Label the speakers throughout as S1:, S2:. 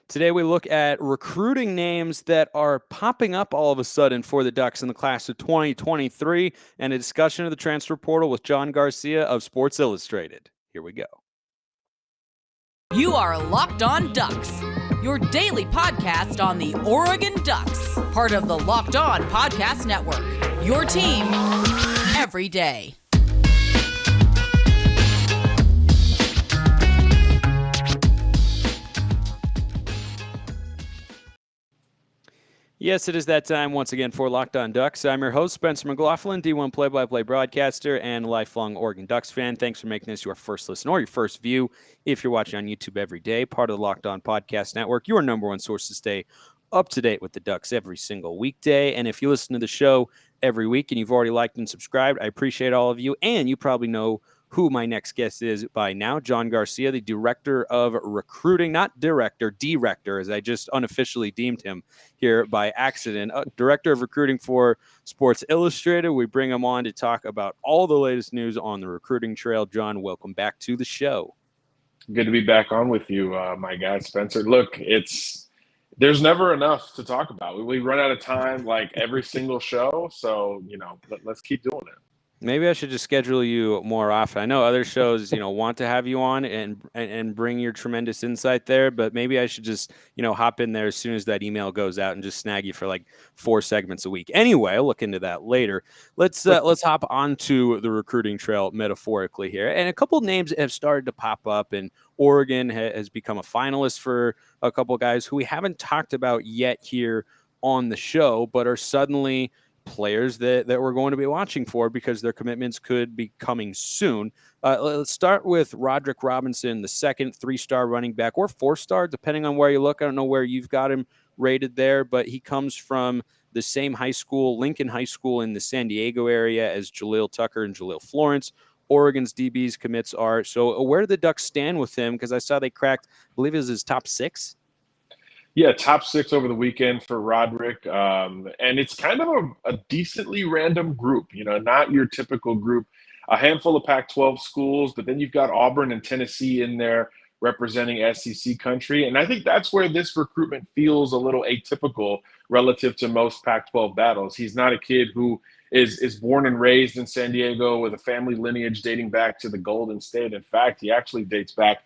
S1: Today we look at recruiting names that are popping up all of a sudden for the Ducks in the class of 2023 and a discussion of the transfer portal with John Garcia of Sports Illustrated. Here we go.
S2: You are Locked On Ducks, your daily podcast on the Oregon Ducks, part of the Locked On Podcast Network, your team every day.
S1: Yes, it is that time once again for Locked On Ducks. I'm your host, Spencer McLaughlin, D1 play-by-play broadcaster and lifelong Oregon Ducks fan. Thanks for making this your first listen or your first view if you're watching on YouTube every day, part of the Locked On Podcast Network, your number one source to stay up to date with the Ducks every single weekday. And if you listen to the show every week and you've already liked and subscribed, I appreciate all of you. And you probably know who my next guest is by now, John Garcia, the director of recruiting, not director, as I just unofficially deemed him here by accident, director of recruiting for Sports Illustrated. We bring him on to talk about all the latest news on the recruiting trail. John, welcome back to the show.
S3: Good to be back on with you, my guy, Spencer. Look, there's never enough to talk about. We run out of time like every single show, so let's keep doing it.
S1: Maybe I should just schedule you more often. I know other shows, want to have you on and bring your tremendous insight there, but maybe I should just, hop in there as soon as that email goes out and just snag you for like 4 segments a week. Anyway, I'll look into that later. Let's hop onto the recruiting trail metaphorically here. And a couple of names have started to pop up, and Oregon has become a finalist for a couple of guys who we haven't talked about yet here on the show, but are suddenly players that we're going to be watching for because their commitments could be coming soon. Let's start with Roderick Robinson, the second 3-star running back, or 4-star, depending on where you look. I don't know where you've got him rated there, but he comes from the same high school, Lincoln High School in the San Diego area, as Jahlil Tucker and Jahlil Florence. Oregon's DBs commits are. So where do the Ducks stand with him? Because I saw they cracked, I believe it was his top 6.
S3: Yeah, top 6 over the weekend for Roderick. And it's kind of a decently random group, not your typical group. A handful of Pac-12 schools, but then you've got Auburn and Tennessee in there representing SEC country. And I think that's where this recruitment feels a little atypical relative to most Pac-12 battles. He's not a kid who is born and raised in San Diego with a family lineage dating back to the Golden State. In fact, he actually dates back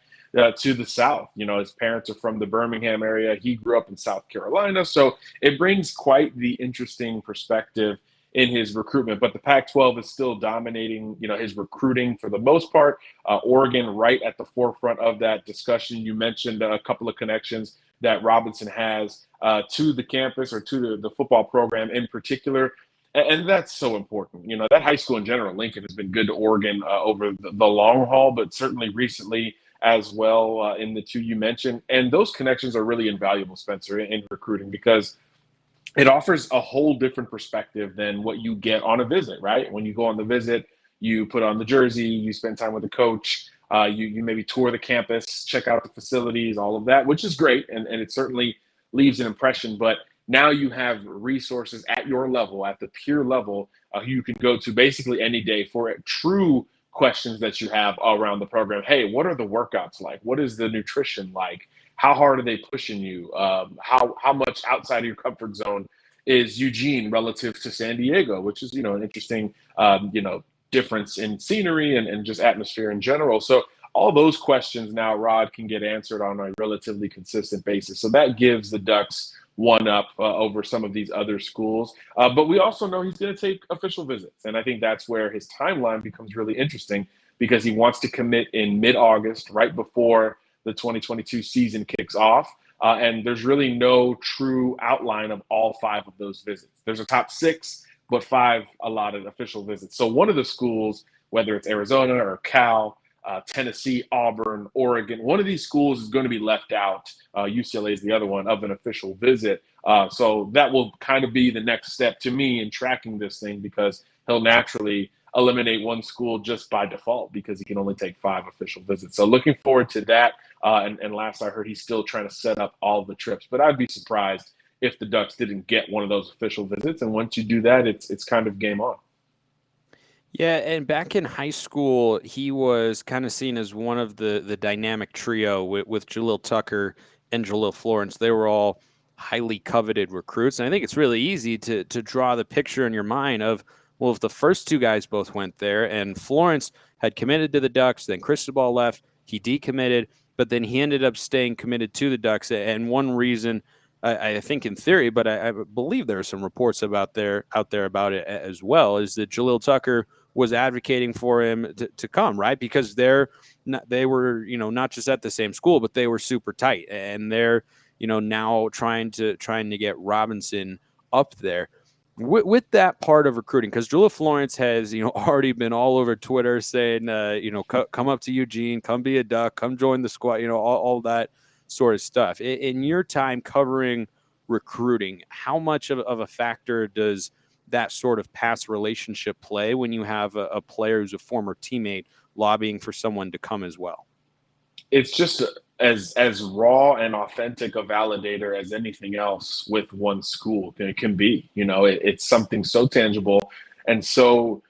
S3: to the South. His parents are from the Birmingham area. He grew up in South Carolina. So it brings quite the interesting perspective in his recruitment. But the Pac-12 is still dominating, his recruiting for the most part. Oregon right at the forefront of that discussion. You mentioned a couple of connections that Robinson has to the campus or to the football program in particular. And that's so important. That high school in general, Lincoln, has been good to Oregon over the long haul, but certainly recently as well in the 2 you mentioned. And those connections are really invaluable, Spencer, in recruiting, because it offers a whole different perspective than what you get on a visit, right? When you go on the visit, you put on the jersey, you spend time with the coach, you maybe tour the campus, check out the facilities, all of that, which is great. And it certainly leaves an impression. But now you have resources at your level, at the peer level, you can go to basically any day for a true questions that you have around the program. Hey, what are the workouts like? What is the nutrition like? How hard are they pushing you? How much outside of your comfort zone is Eugene relative to San Diego, which is, an interesting, difference in scenery and just atmosphere in general. So all those questions now Rod can get answered on a relatively consistent basis. So that gives the Ducks one up over some of these other schools. But we also know he's going to take official visits. And I think that's where his timeline becomes really interesting, because he wants to commit in mid-August, right before the 2022 season kicks off. And there's really no true outline of all 5 of those visits. There's a top 6, but 5 allotted official visits. So one of the schools, whether it's Arizona or Cal, Tennessee, Auburn, Oregon, one of these schools is going to be left out. UCLA is the other one, of an official visit. So that will kind of be the next step to me in tracking this thing, because he'll naturally eliminate one school just by default because he can only take 5 official visits. So looking forward to that. And last I heard, he's still trying to set up all the trips. But I'd be surprised if the Ducks didn't get one of those official visits. And once you do that, it's kind of game on.
S1: Yeah, and back in high school, he was kind of seen as one of the dynamic trio with Jahlil Tucker and Jahlil Florence. They were all highly coveted recruits, and I think it's really easy to draw the picture in your mind of, well, if the first two guys both went there, and Florence had committed to the Ducks, then Cristobal left, he decommitted, but then he ended up staying committed to the Ducks. And one reason, I think in theory, but I believe there are some reports out there about it as well, is that Jahlil Tucker was advocating for him to come, right? Because they were, not just at the same school, but they were super tight, and they're, now trying to get Robinson up there. With that part of recruiting, because Julia Florence has, already been all over Twitter saying, come up to Eugene, come be a Duck, come join the squad, all that sort of stuff. In your time covering recruiting, how much of a factor does that sort of past relationship play when you have a player who's a former teammate lobbying for someone to come as well?
S3: It's just as raw and authentic a validator as anything else with one school can be. It's something so tangible and so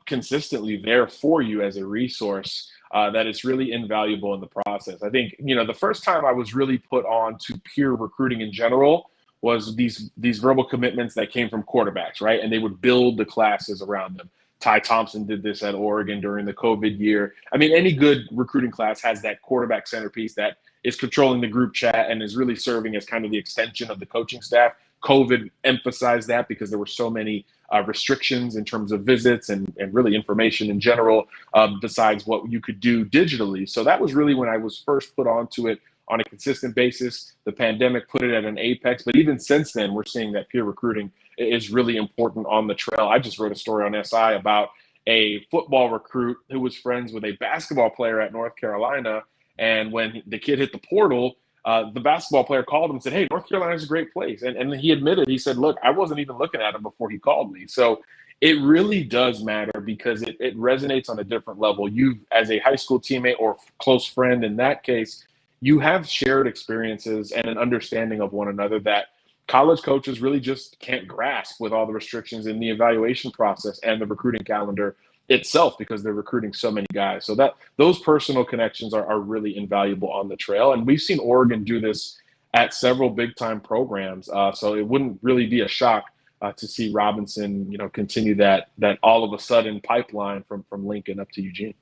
S3: consistently there for you as a resource that it's really invaluable in the process. I think the first time I was really put on to peer recruiting in general was these verbal commitments that came from quarterbacks, right? And they would build the classes around them. Ty Thompson did this at Oregon during the COVID year. I mean, any good recruiting class has that quarterback centerpiece that is controlling the group chat and is really serving as kind of the extension of the coaching staff. COVID emphasized that because there were so many restrictions in terms of visits and really information in general, besides what you could do digitally. So that was really when I was first put onto it on a consistent basis. The pandemic put it at an apex, but even since then, we're seeing that peer recruiting is really important on the trail. I just wrote a story on SI about a football recruit who was friends with a basketball player at North Carolina. And when the kid hit the portal, the basketball player called him and said, "Hey, North Carolina is a great place." And he admitted, he said, "Look, I wasn't even looking at him before he called me." So it really does matter because it resonates on a different level. You, as a high school teammate or close friend in that case, you have shared experiences and an understanding of one another that college coaches really just can't grasp with all the restrictions in the evaluation process and the recruiting calendar itself because they're recruiting so many guys. So that those personal connections are really invaluable on the trail. And we've seen Oregon do this at several big time programs. So it wouldn't really be a shock to see Robinson, continue that all of a sudden pipeline from Lincoln up to Eugene.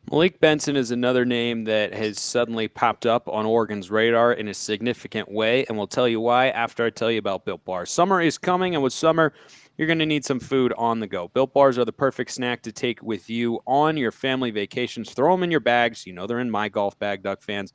S1: Malik Benson is another name that has suddenly popped up on Oregon's radar in a significant way, and we'll tell you why after I tell you about Built Bars. Summer is coming, and with summer, you're going to need some food on the go. Built Bars are the perfect snack to take with you on your family vacations. Throw them in your bags. They're in my golf bag, Duck fans.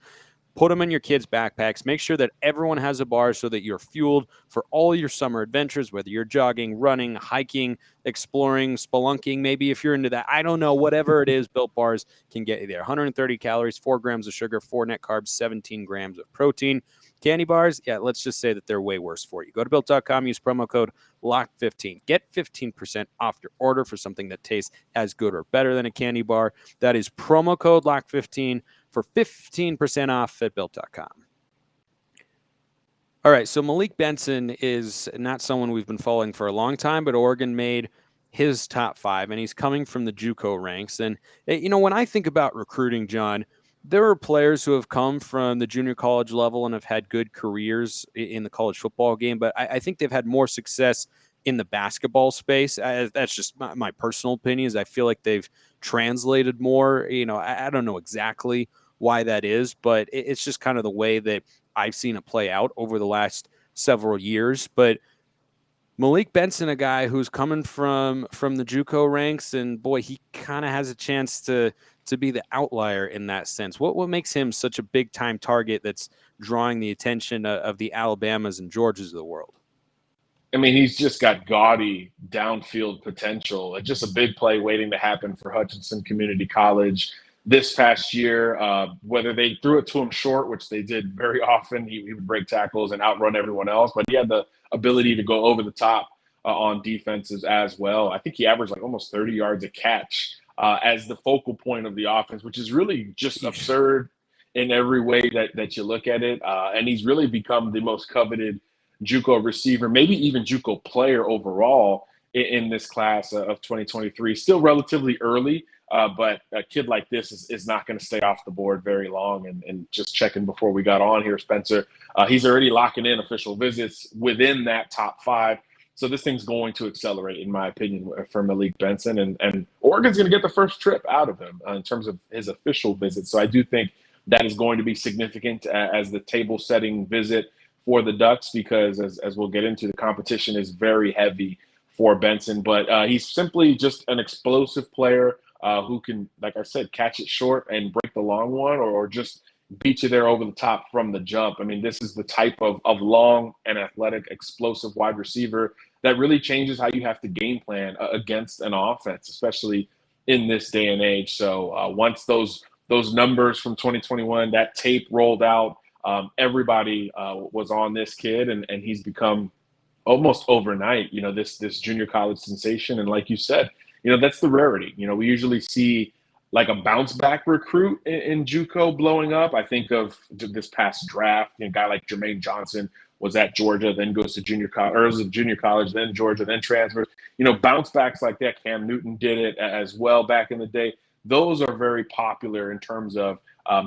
S1: Put them in your kids' backpacks. Make sure that everyone has a bar so that you're fueled for all your summer adventures, whether you're jogging, running, hiking, exploring, spelunking, maybe if you're into that. I don't know. Whatever it is, Built Bars can get you there. 130 calories, 4 grams of sugar, 4 net carbs, 17 grams of protein. Candy bars, yeah, let's just say that they're way worse for you. Go to Built.com, use promo code LOCK15. Get 15% off your order for something that tastes as good or better than a candy bar. That is promo code LOCK15 for 15% off at Built.com. All right, so Malik Benson is not someone we've been following for a long time, but Oregon made his top 5, and he's coming from the JUCO ranks. And, when I think about recruiting, John, there are players who have come from the junior college level and have had good careers in the college football game, but I think they've had more success in the basketball space. That's just my personal opinion. Is I feel like they've translated more. I don't know exactly why that is, but it's just kind of the way that I've seen it play out over the last several years. But Malik Benson, a guy who's coming from the JUCO ranks, and boy, he kind of has a chance to be the outlier in that sense. What makes him such a big time target that's drawing the attention of the Alabamas and Georgias of the world?
S3: I mean, he's just got gaudy downfield potential. It's just a big play waiting to happen for Hutchinson Community College this past year. Whether they threw it to him short, which they did very often, he would break tackles and outrun everyone else, but he had the ability to go over the top on defenses as well. I think he averaged like almost 30 yards a catch as the focal point of the offense, which is really just absurd in every way that you look at it. And he's really become the most coveted JUCO receiver, maybe even JUCO player overall. in this class of 2023. Still relatively early, but a kid like this is not going to stay off the board very long. And just checking before we got on here, Spencer, he's already locking in official visits within that top 5. So this thing's going to accelerate, in my opinion, for Malik Benson. And Oregon's going to get the first trip out of him in terms of his official visit. So I do think that is going to be significant as the table-setting visit for the Ducks, because as we'll get into, the competition is very heavy for Benson. But he's simply just an explosive player who can, like I said, catch it short and break the long one, or just beat you there over the top from the jump. I mean, this is the type of long and athletic, explosive wide receiver that really changes how you have to game plan against an offense, especially in this day and age. So once those numbers from 2021, that tape rolled out, everybody was on this kid, and he's become almost overnight, this junior college sensation. And like you said, that's the rarity. We usually see like a bounce back recruit in JUCO blowing up. I think of this past draft, a guy like Jermaine Johnson was at Georgia, then goes to junior college, then Georgia, then transfers. Bounce backs like that. Cam Newton did it as well back in the day. Those are very popular in terms of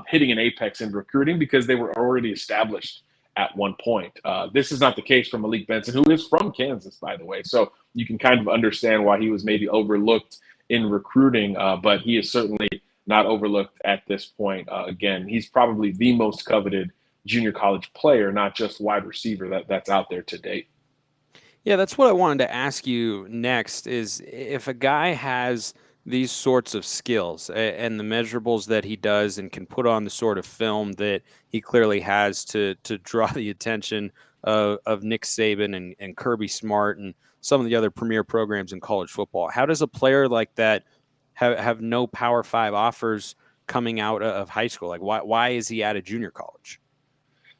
S3: hitting an apex in recruiting because they were already established at one point. This is not the case for Malik Benson, who is from Kansas, by the way. So you can kind of understand why he was maybe overlooked in recruiting, but he is certainly not overlooked at this point. Again, he's probably the most coveted junior college player, not just wide receiver that's out there to date.
S1: Yeah, that's what I wanted to ask you next, is if a guy has these sorts of skills and the measurables that he does and can put on the sort of film that he clearly has to draw the attention of Nick Saban and Kirby Smart and some of the other premier programs in college football. How does a player like that have no Power 5 offers coming out of high school? Like, why is he at a junior college?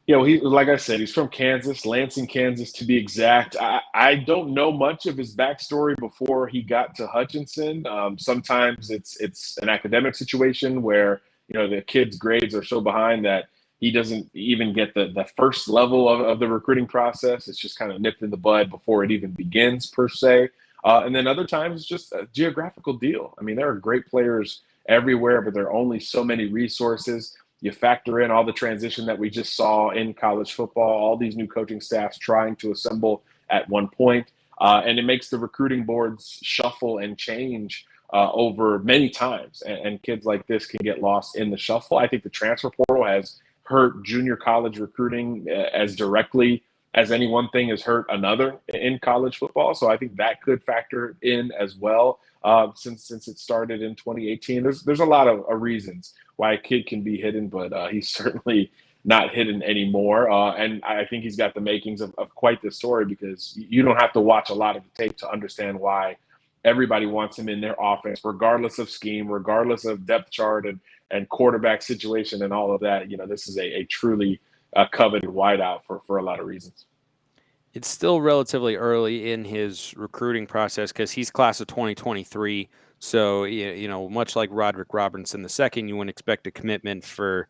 S3: Yeah, well, like I said, he's from Kansas, Lansing, Kansas, to be exact. I don't know much of his backstory before he got to Hutchinson. Sometimes it's an academic situation where, the kid's grades are so behind that he doesn't even get the first level of the recruiting process. It's just kind of nipped in the bud before it even begins, per se. And then other times it's just a geographical deal. I mean, there are great players everywhere, but there are only so many resources. You factor in all the transition that we just saw in college football, all these new coaching staffs trying to assemble at one point, and it makes the recruiting boards shuffle and change over many times. And kids like this can get lost in the shuffle. I think the transfer portal has hurt junior college recruiting as directly as any one thing has hurt another in college football. So I think that could factor in as well. Since it started in 2018, there's a lot of reasons why a kid can be hidden, but he's certainly not hidden anymore. And I think he's got the makings of quite the story, because you don't have to watch a lot of the tape to understand why everybody wants him in their offense, regardless of scheme, regardless of depth chart and quarterback situation and all of that. This is a truly coveted wideout for a lot of reasons.
S1: It's still relatively early in his recruiting process because he's class of 2023. So, much like Roderick Robinson II, you wouldn't expect a commitment for,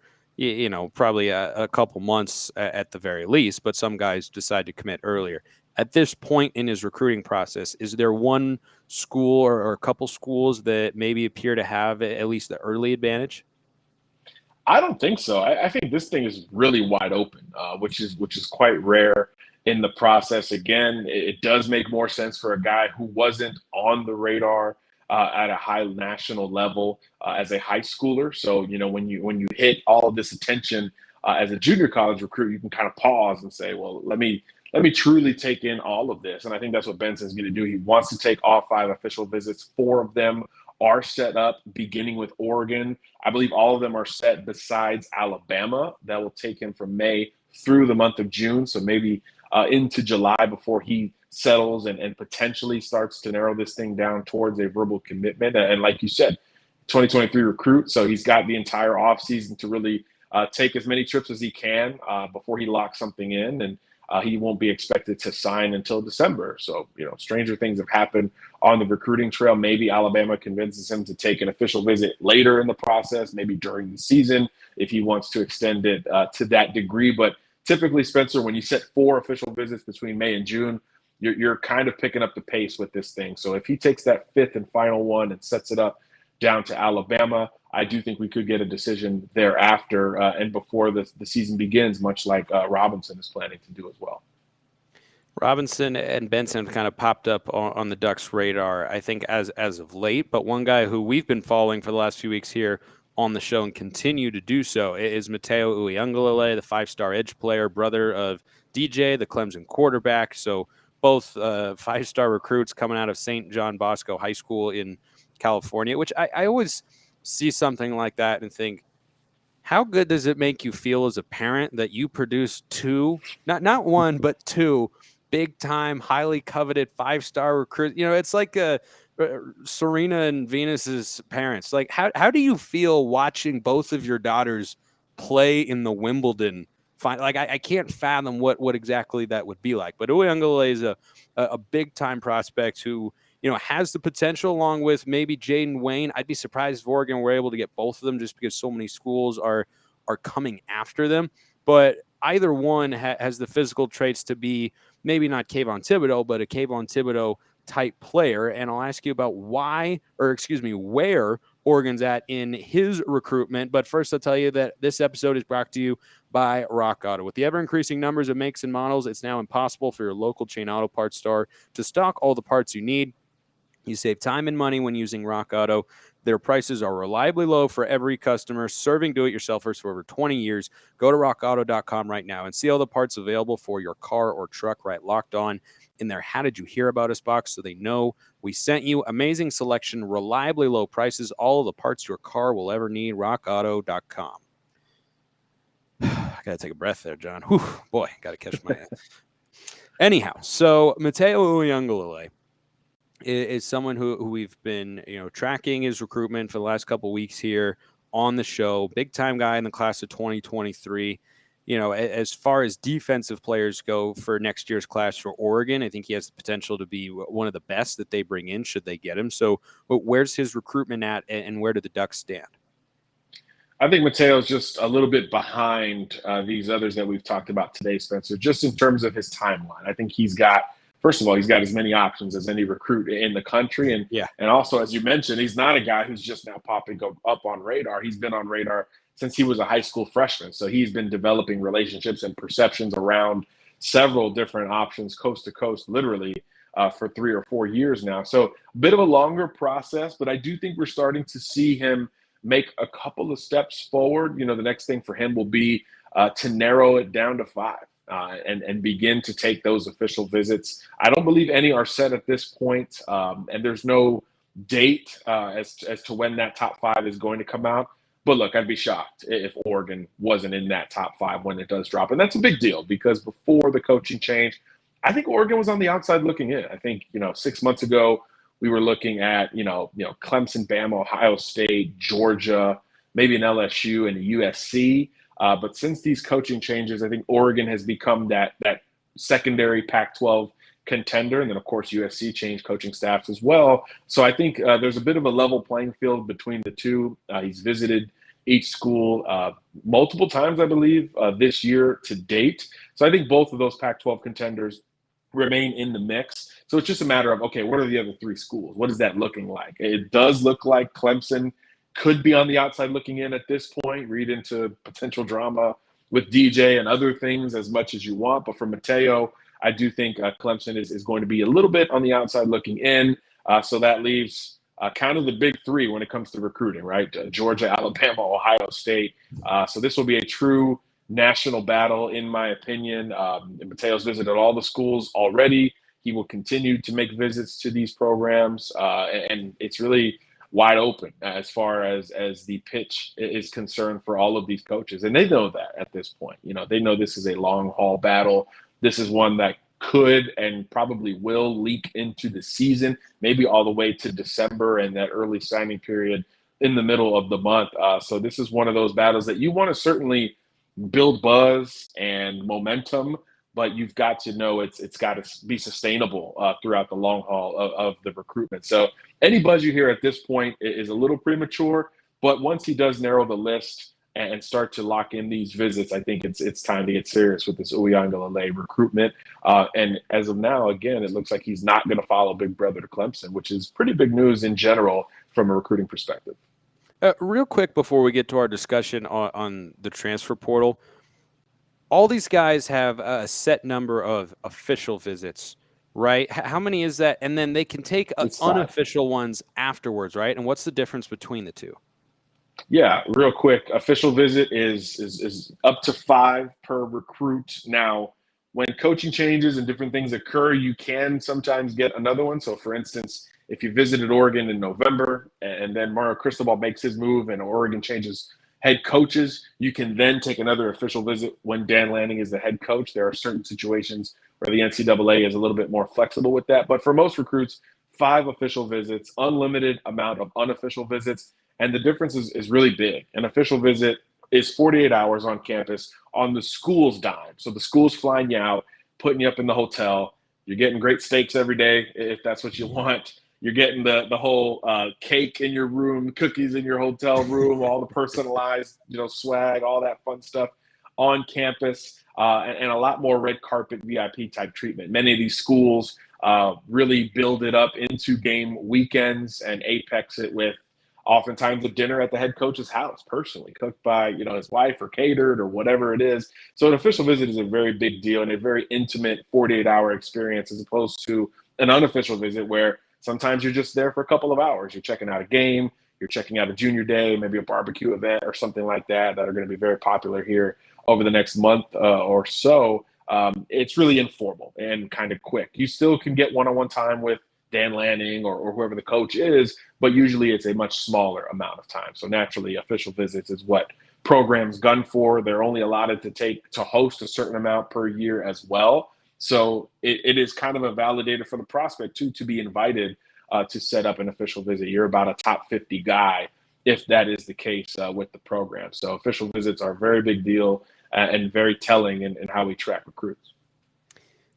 S1: probably a couple months at the very least, but some guys decide to commit earlier. At this point in his recruiting process, is there one school or a couple schools that maybe appear to have at least the early advantage?
S3: I don't think so. I think this thing is really wide open, which is quite rare in the process. Again, it does make more sense for a guy who wasn't on the radar at a high national level as a high schooler. So, when you hit all of this attention as a junior college recruit, you can kind of pause and say, well, let me truly take in all of this. And I think that's what Benson's going to do. He wants to take all 5 official visits. 4 of them are set up, beginning with Oregon. I believe all of them are set besides Alabama. That will take him from May through the month of June. So maybe into July before he settles and potentially starts to narrow this thing down towards a verbal commitment. And like you said, 2023 recruit. So he's got the entire offseason to really take as many trips as he can before he locks something in. And he won't be expected to sign until December. So, stranger things have happened on the recruiting trail. Maybe Alabama convinces him to take an official visit later in the process, maybe during the season, if he wants to extend it to that degree. But typically, Spencer, when you set 4 official visits between May and June, you're kind of picking up the pace with this thing. So if he takes that fifth and final one and sets it up down to Alabama, I do think we could get a decision thereafter and before the season begins, much like Robinson is planning to do as well.
S1: Robinson and Benson kind of popped up on the Ducks' radar, I think, as of late. But one guy who we've been following for the last few weeks here on the show and continue to do so is Mateo Uiagalalei, the five-star edge player, brother of DJ, the Clemson quarterback. So both five-star recruits coming out of St. John Bosco High School in California, which I always see something like that and think, how good does it make you feel as a parent that you produce two, not one, but two big-time, highly coveted five-star recruits? You know, it's like Serena and Venus's parents. Like, how do you feel watching both of your daughters play in the Wimbledon final? Like, I can't fathom what exactly that would be like. But Uiagalelei is a big-time prospect who, you know, has the potential, along with maybe Jaden Wayne. I'd be surprised if Oregon were able to get both of them just because so many schools are coming after them. But either one has the physical traits to be maybe not Kayvon Thibodeau, but a Kayvon Thibodeau type player. And I'll ask you about where Oregon's at in his recruitment. But first, I'll tell you that this episode is brought to you by Rock Auto. With the ever-increasing numbers of makes and models, it's now impossible for your local chain auto parts store to stock all the parts you need. You save time and money when using Rock Auto. Their prices are reliably low for every customer, serving do-it-yourselfers for over 20 years. Go to rockauto.com right now and see all the parts available for your car or truck, right locked on in their How Did You Hear About Us box, so they know we sent you. Amazing selection, reliably low prices, all of the parts your car will ever need. rockauto.com. I got to take a breath there, John. Whew, boy, got to catch my Anyhow, so Mateo Uiagalalei is someone who we've been, you know, tracking his recruitment for the last couple of weeks here on the show. Big time guy in the class of 2023. You know, as far as defensive players go for next year's class for Oregon, I think he has the potential to be one of the best that they bring in should they get him. So where's his recruitment at, and where do the Ducks stand?
S3: I think Mateo's just a little bit behind these others that we've talked about today, Spencer, just in terms of his timeline. I think first of all, he's got as many options as any recruit in the country. And also, as you mentioned, he's not a guy who's just now popping up on radar. He's been on radar since he was a high school freshman. So he's been developing relationships and perceptions around several different options, coast to coast, literally for 3 or 4 years now. So a bit of a longer process, but I do think we're starting to see him make a couple of steps forward. You know, the next thing for him will be to narrow it down to 5. And begin to take those official visits. I don't believe any are set at this point, and there's no date as to when that top 5 is going to come out. But look, I'd be shocked if Oregon wasn't in that top 5 when it does drop. And that's a big deal because before the coaching change, I think Oregon was on the outside looking in. I think, 6 months ago, we were looking at, Clemson, Bama, Ohio State, Georgia, maybe an LSU and a USC. But since these coaching changes, I think Oregon has become that secondary Pac-12 contender. And then, of course, USC changed coaching staffs as well. So I think there's a bit of a level playing field between the two. He's visited each school multiple times, I believe, this year to date. So I think both of those Pac-12 contenders remain in the mix. So it's just a matter of, okay, what are the other 3 schools? What is that looking like? It does look like Clemson could be on the outside looking in at this point. Read into potential drama with DJ and other things as much as you want. But for Mateo, I do think Clemson is going to be a little bit on the outside looking in. So that leaves kind of the big 3 when it comes to recruiting, right? Georgia, Alabama, Ohio State. So this will be a true national battle, in my opinion. Mateo's visited all the schools already. He will continue to make visits to these programs. And it's really wide open as far as the pitch is concerned for all of these coaches. And they know that at this point. They know this is a long haul battle. This is one that could and probably will leak into the season, maybe all the way to December and that early signing period in the middle of the month. So this is one of those battles that you want to certainly build buzz and momentum, but you've got to know it's got to be sustainable throughout the long haul of the recruitment. So any buzz you hear at this point is a little premature, but once he does narrow the list and start to lock in these visits, I think it's time to get serious with this Uiagalalei recruitment. And as of now, again, it looks like he's not going to follow big brother to Clemson, which is pretty big news in general from a recruiting perspective.
S1: Real quick before we get to our discussion on the transfer portal, all these guys have a set number of official visits, right? How many is that? And then they can take unofficial ones afterwards, right? And what's the difference between the two?
S3: Yeah, real quick. Official visit is up to 5 per recruit. Now, when coaching changes and different things occur, you can sometimes get another one. So, for instance, if you visited Oregon in November and then Mario Cristobal makes his move and Oregon changes head coaches, you can then take another official visit when Dan Lanning is the head coach. There are certain situations where the NCAA is a little bit more flexible with that. But for most recruits, 5 official visits, unlimited amount of unofficial visits. And the difference is really big. An official visit is 48 hours on campus on the school's dime. So the school's flying you out, putting you up in the hotel. You're getting great steaks every day if that's what you want. You're getting the whole cake in your room, cookies in your hotel room, all the personalized, swag, all that fun stuff on campus, and a lot more red carpet VIP type treatment. Many of these schools really build it up into game weekends and apex it with oftentimes a dinner at the head coach's house, personally cooked by his wife or catered or whatever it is. So an official visit is a very big deal and a very intimate 48-hour experience, as opposed to an unofficial visit where sometimes you're just there for a couple of hours. You're checking out a game, you're checking out a junior day, maybe a barbecue event or something like that are going to be very popular here over the next month or so. It's really informal and kind of quick. You still can get one-on-one time with Dan Lanning or whoever the coach is, but usually it's a much smaller amount of time. So naturally, official visits is what programs gun for. They're only allotted to host a certain amount per year as well. So it is kind of a validator for the prospect too, to be invited to set up an official visit. You're about a top 50 guy if that is the case with the program. So official visits are a very big deal and very telling in how we track recruits.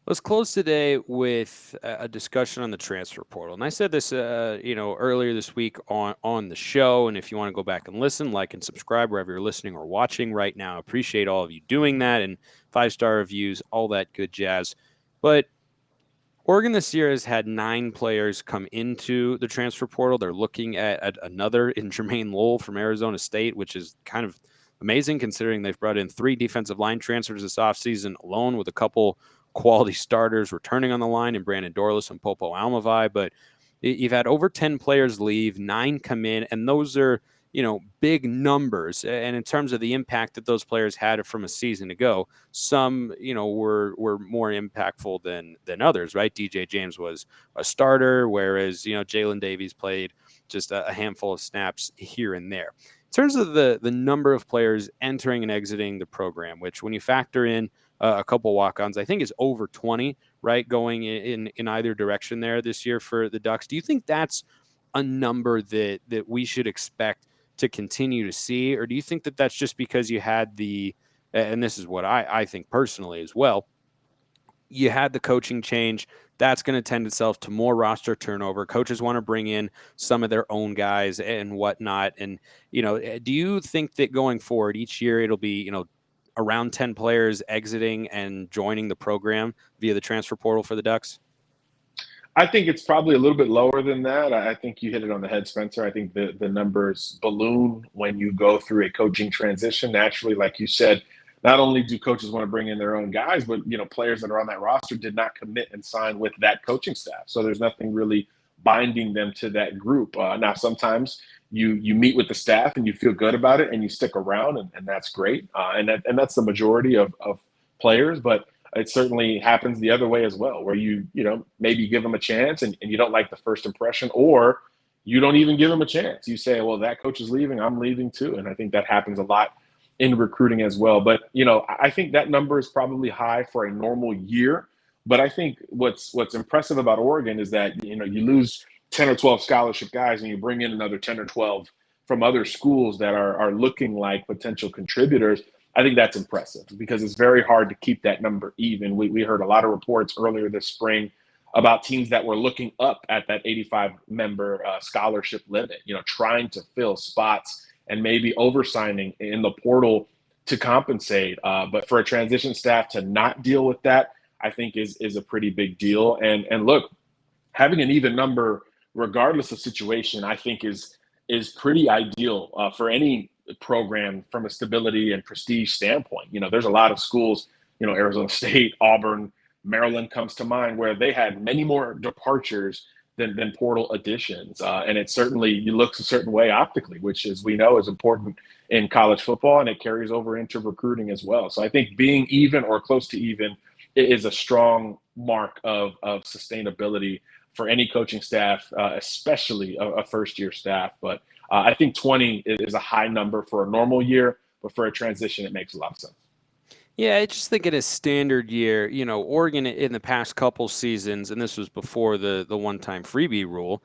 S1: Let's close today with a discussion on the transfer portal. And I said this, earlier this week on the show. And if you want to go back and listen, like and subscribe wherever you're listening or watching right now, appreciate all of you doing that, and 5-star reviews, all that good jazz. But Oregon this year has had 9 players come into the transfer portal. They're looking at another in Jermaine Lowell from Arizona State, which is kind of amazing considering they've brought in 3 defensive line transfers this offseason alone, with a couple quality starters returning on the line in Brandon Dorlus and Popo Almavai. But you've had over 10 players leave, 9 come in, and those are, big numbers. And in terms of the impact that those players had from a season ago, some, were more impactful than others, right? DJ James was a starter, whereas, Jalen Davies played just a handful of snaps here and there. In terms of the number of players entering and exiting the program, which when you factor in a couple walk-ons, I think is over 20, right, going in either direction there this year for the Ducks. Do you think that's a number that we should expect to continue to see? Or do you think that that's just because you had and this is what I think personally as well, you had the coaching change, that's going to tend itself to more roster turnover. Coaches want to bring in some of their own guys and whatnot. And, do you think that going forward each year it'll be, around 10 players exiting and joining the program via the transfer portal for the Ducks?
S3: I think it's probably a little bit lower than that. I think you hit it on the head, Spencer. I think the numbers balloon when you go through a coaching transition. Naturally, like you said, not only do coaches want to bring in their own guys, but players that are on that roster did not commit and sign with that coaching staff. So there's nothing really binding them to that group. Now, sometimes you meet with the staff and you feel good about it and you stick around, and that's great. And that's the majority of players, but it certainly happens the other way as well, where you maybe give them a chance and you don't like the first impression, or you don't even give them a chance. You say, well, that coach is leaving, I'm leaving too. And I think that happens a lot in recruiting as well. But, I think that number is probably high for a normal year. But I think what's impressive about Oregon is that, you lose 10 or 12 scholarship guys and you bring in another 10 or 12 from other schools that are looking like potential contributors. I think that's impressive because it's very hard to keep that number even. We heard a lot of reports earlier this spring about teams that were looking up at that 85-member scholarship limit, trying to fill spots and maybe oversigning in the portal to compensate. But for a transition staff to not deal with that, I think is a pretty big deal. And look, having an even number, regardless of situation, I think is pretty ideal for any program from a stability and prestige standpoint. There's a lot of schools, Arizona State, Auburn, Maryland comes to mind, where they had many more departures than portal additions. And it certainly looks a certain way optically, which, as we know, is important in college football, and it carries over into recruiting as well. So I think being even or close to even is a strong mark of sustainability for any coaching staff, especially a first-year staff. But I think 20 is a high number for a normal year, but for a transition, it makes a lot of sense.
S1: Yeah, I just think in a standard year, Oregon in the past couple seasons, and this was before the one-time freebie rule,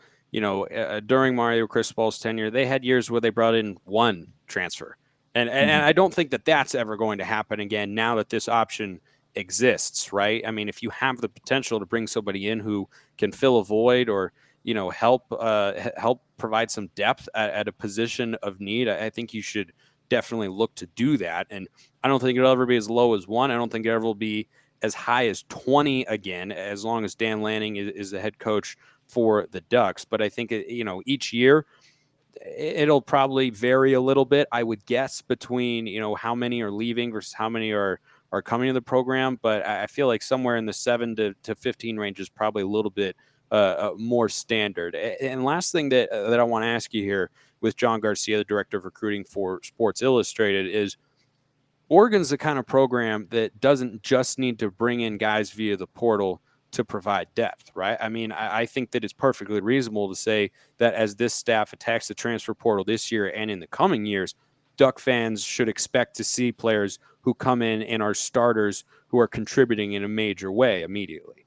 S1: during Mario Cristobal's tenure, they had years where they brought in one transfer. And I don't think that that's ever going to happen again now that this option exists, right? I mean, if you have the potential to bring somebody in who can fill a void or, help provide some depth at a position of need, I think you should definitely look to do that. And I don't think it'll ever be as low as 1. I don't think it ever will be as high as 20 again, as long as Dan Lanning is the head coach for the Ducks. But I think, each year it'll probably vary a little bit, I would guess, between, how many are leaving versus how many are coming to the program. But I feel like somewhere in the 7 to 15 range is probably a little bit more standard. And last thing that I want to ask you here with John Garcia, the director of recruiting for Sports Illustrated, is Oregon's the kind of program that doesn't just need to bring in guys via the portal to provide depth, right? I mean, I think that it's perfectly reasonable to say that as this staff attacks the transfer portal this year and in the coming years, Duck fans should expect to see players who come in and are starters who are contributing in a major way immediately.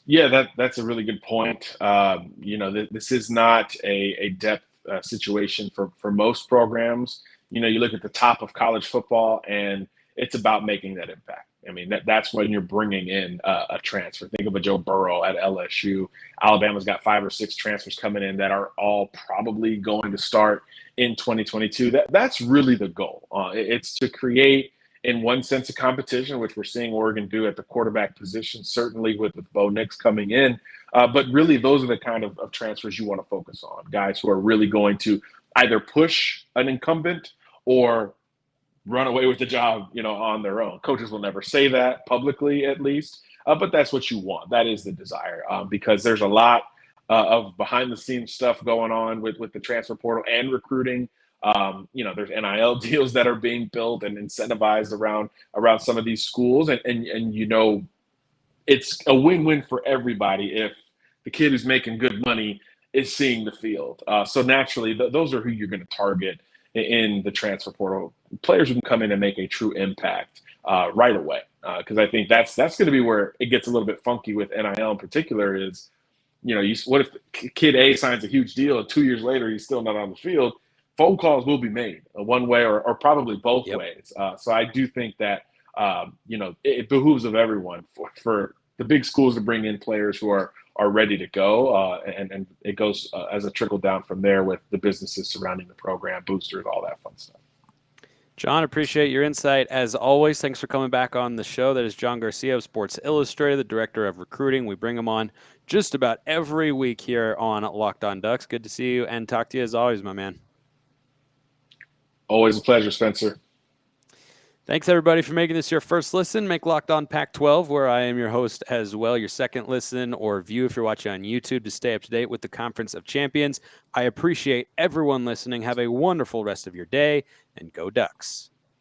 S3: Yeah, that's a really good point. This is not a depth situation for most programs. You look at the top of college football, and it's about making that impact. I mean, that's when you're bringing in a transfer. Think of a Joe Burrow at LSU. Alabama's got 5 or 6 transfers coming in that are all probably going to start in 2022. That's really the goal. It's to create, in one sense, a competition, which we're seeing Oregon do at the quarterback position, certainly with Bo Nix coming in. But really, those are the kind of transfers you want to focus on, guys who are really going to either push an incumbent or run away with the job, on their own. Coaches will never say that publicly, at least, but that's what you want. That is the desire, because there's a lot of behind-the-scenes stuff going on with the transfer portal and recruiting. There's NIL deals that are being built and incentivized around some of these schools, and it's a win-win for everybody if the kid who's making good money is seeing the field. So naturally, those are who you're going to target in the transfer portal. Players who can come in and make a true impact right away, because I think that's going to be where it gets a little bit funky with NIL in particular. Is what if kid A signs a huge deal and 2 years later he's still not on the field? Phone calls will be made one way or probably both ways. So I do think that it behooves of everyone for the big schools to bring in players who are ready to go, and it goes as a trickle down from there with the businesses surrounding the program, boosters, all that fun stuff.
S1: John, appreciate your insight as always. Thanks for coming back on the show. That is John Garcia of Sports Illustrated, the director of recruiting. We bring him on just about every week here on Locked On Ducks. Good to see you and talk to you as always, my man.
S3: Always a pleasure, Spencer.
S1: Thanks, everybody, for making this your first listen. Make Locked On Pac-12, where I am your host as well, your second listen or view if you're watching on YouTube to stay up to date with the Conference of Champions. I appreciate everyone listening. Have a wonderful rest of your day, and go Ducks.